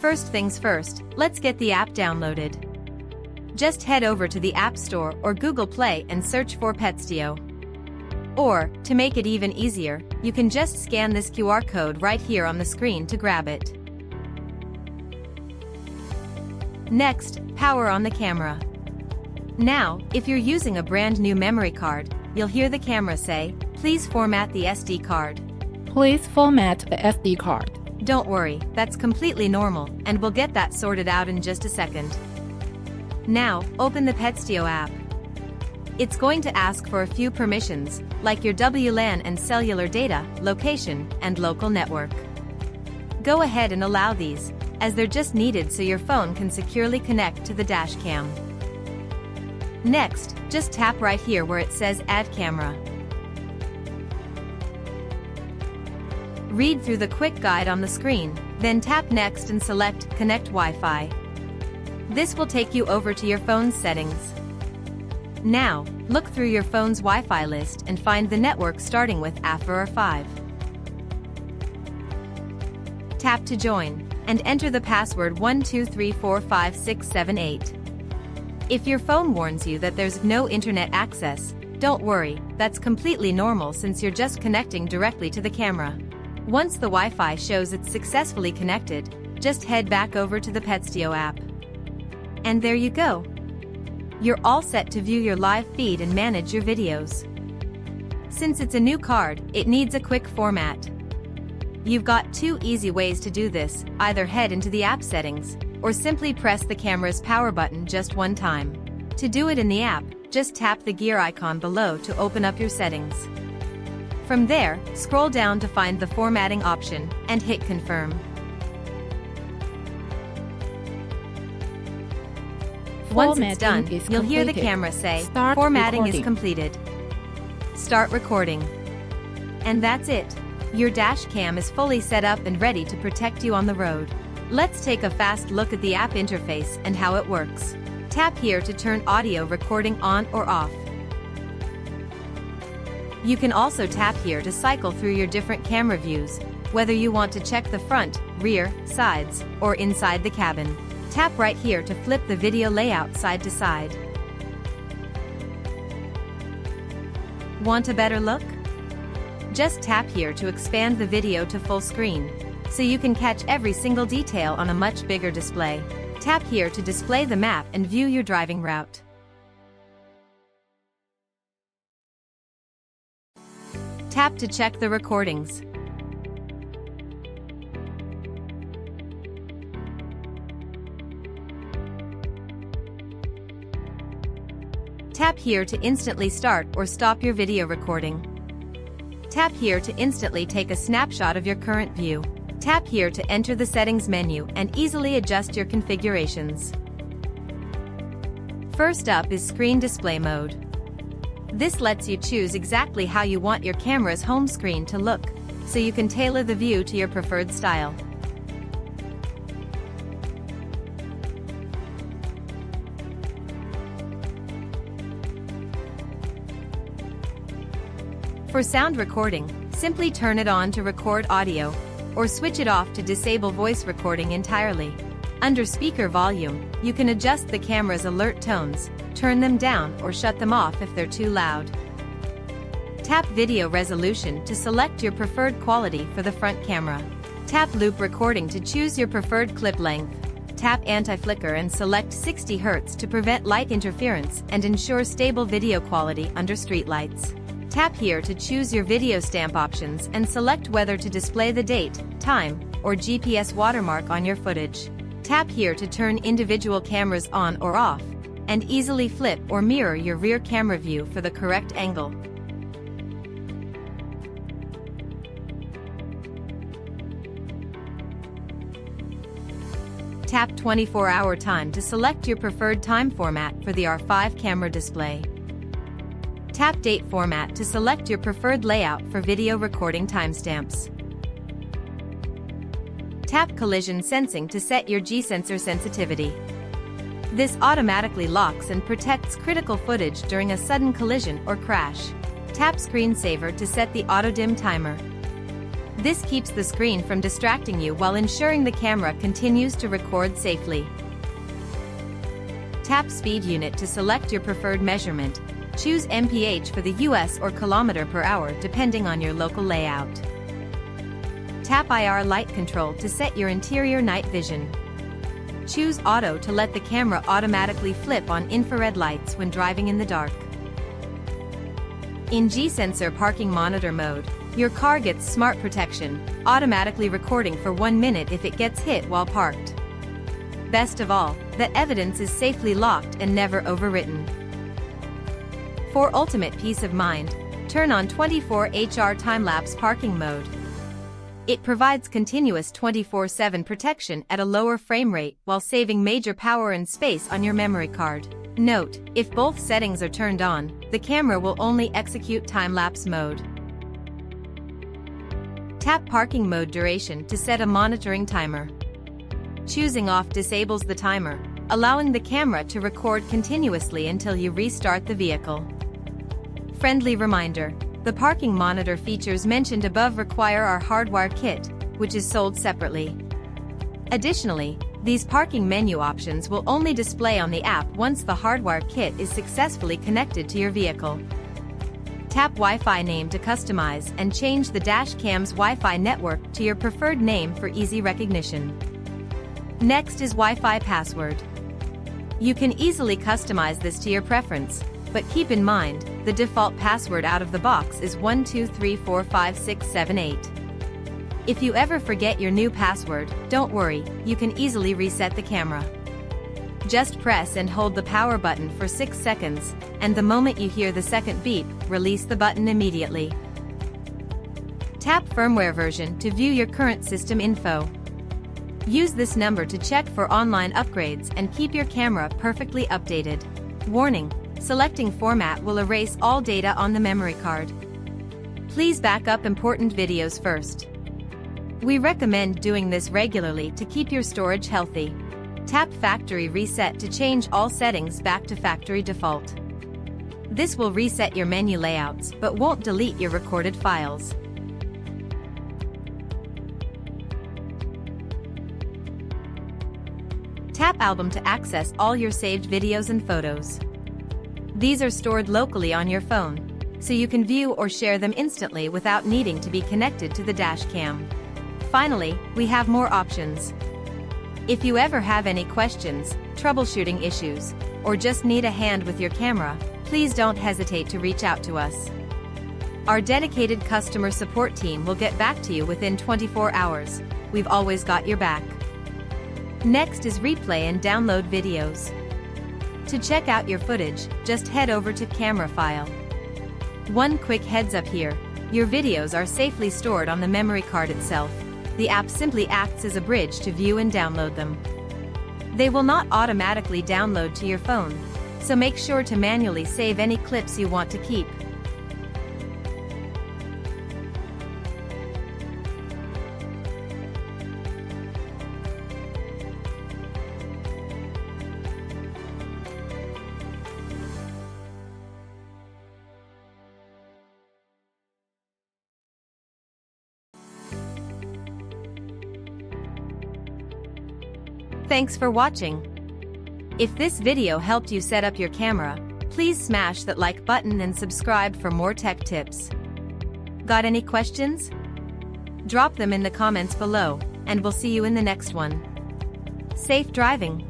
First things first, let's get the app downloaded. Just head over to the App Store or Google Play and search for Petstio. Or, to make it even easier, you can just scan this QR code right here on the screen to grab it. Next, power on the camera. Now, if you're using a brand new memory card, you'll hear the camera say, "Please format the SD card." Please format the SD card. Don't worry, that's completely normal, and we'll get that sorted out in just a second. Now, open the Petstio app. It's going to ask for a few permissions, like your WLAN and cellular data, location, and local network. Go ahead and allow these, as they're just needed so your phone can securely connect to the dash cam. Next, just tap right here where it says Add Camera. Read through the quick guide on the screen, then tap Next and select Connect Wi-Fi. This will take you over to your phone's settings. Now, look through your phone's Wi-Fi list and find the network starting with Affver or 5. Tap to join, and enter the password 12345678. If your phone warns you that there's no internet access, don't worry, that's completely normal since you're just connecting directly to the camera. Once the Wi-Fi shows it's successfully connected, just head back over to the Petstio app. And there you go. You're all set to view your live feed and manage your videos. Since it's a new card, it needs a quick format. You've got two easy ways to do this: either head into the app settings, or simply press the camera's power button just one time. To do it in the app, just tap the gear icon below to open up your settings. From there, scroll down to find the formatting option, and hit confirm. Once it's done, you'll hear the camera say, "Formatting is completed. Start recording." And that's it. Your dash cam is fully set up and ready to protect you on the road. Let's take a fast look at the app interface and how it works. Tap here to turn audio recording on or off. You can also tap here to cycle through your different camera views, whether you want to check the front, rear, sides, or inside the cabin. Tap right here to flip the video layout side to side. Want a better look? Just tap here to expand the video to full screen, so you can catch every single detail on a much bigger display. Tap here to display the map and view your driving route. Tap to check the recordings. Tap here to instantly start or stop your video recording. Tap here to instantly take a snapshot of your current view. Tap here to enter the settings menu and easily adjust your configurations. First up is screen display mode. This lets you choose exactly how you want your camera's home screen to look, so you can tailor the view to your preferred style. For sound recording, simply turn it on to record audio, or switch it off to disable voice recording entirely. Under speaker volume, you can adjust the camera's alert tones, turn them down or shut them off if they're too loud. Tap video resolution to select your preferred quality for the front camera. Tap loop recording to choose your preferred clip length. Tap anti-flicker and select 60 Hz to prevent light interference and ensure stable video quality under street lights. Tap here to choose your video stamp options and select whether to display the date, time, or GPS watermark on your footage. Tap here to turn individual cameras on or off, and easily flip or mirror your rear camera view for the correct angle. Tap 24-hour time to select your preferred time format for the R5 camera display. Tap date format to select your preferred layout for video recording timestamps. Tap collision sensing to set your G-sensor sensitivity. This automatically locks and protects critical footage during a sudden collision or crash. Tap screensaver to set the auto-dim timer. This keeps the screen from distracting you while ensuring the camera continues to record safely. Tap Speed Unit to select your preferred measurement. Choose mph for the US or kilometer per hour depending on your local layout. Tap IR Light Control to set your interior night vision. Choose Auto to let the camera automatically flip on infrared lights when driving in the dark. In G-Sensor Parking Monitor mode, your car gets smart protection, automatically recording for 1 minute if it gets hit while parked. Best of all, the evidence is safely locked and never overwritten. For ultimate peace of mind, turn on 24HR Time-Lapse Parking mode. It provides continuous 24/7 protection at a lower frame rate while saving major power and space on your memory card. Note, if both settings are turned on, the camera will only execute time-lapse mode. Tap Parking Mode Duration to set a monitoring timer. Choosing off disables the timer, allowing the camera to record continuously until you restart the vehicle. Friendly reminder: the parking monitor features mentioned above require our hardware kit, which is sold separately. Additionally, these parking menu options will only display on the app once the hardware kit is successfully connected to your vehicle. Tap Wi-Fi name to customize and change the dash cam's Wi-Fi network to your preferred name for easy recognition. Next is Wi-Fi password. You can easily customize this to your preference, but keep in mind, the default password out of the box is 12345678. If you ever forget your new password, don't worry, you can easily reset the camera. Just press and hold the power button for 6 seconds, and the moment you hear the second beep, release the button immediately. Tap Firmware Version to view your current system info. Use this number to check for online upgrades and keep your camera perfectly updated. Warning: selecting format will erase all data on the memory card. Please back up important videos first. We recommend doing this regularly to keep your storage healthy. Tap Factory Reset to change all settings back to factory default. This will reset your menu layouts but won't delete your recorded files. Tap Album to access all your saved videos and photos. These are stored locally on your phone, so you can view or share them instantly without needing to be connected to the dash cam. Finally, we have more options. If you ever have any questions, troubleshooting issues, or just need a hand with your camera, please don't hesitate to reach out to us. Our dedicated customer support team will get back to you within 24 hours. We've always got your back. Next is replay and download videos. To check out your footage, just head over to Camera File. One quick heads up here: your videos are safely stored on the memory card itself. The app simply acts as a bridge to view and download them. They will not automatically download to your phone, so make sure to manually save any clips you want to keep. Thanks for watching. If this video helped you set up your camera, please smash that like button and subscribe for more tech tips. Got any questions? Drop them in the comments below, and we'll see you in the next one. Safe driving!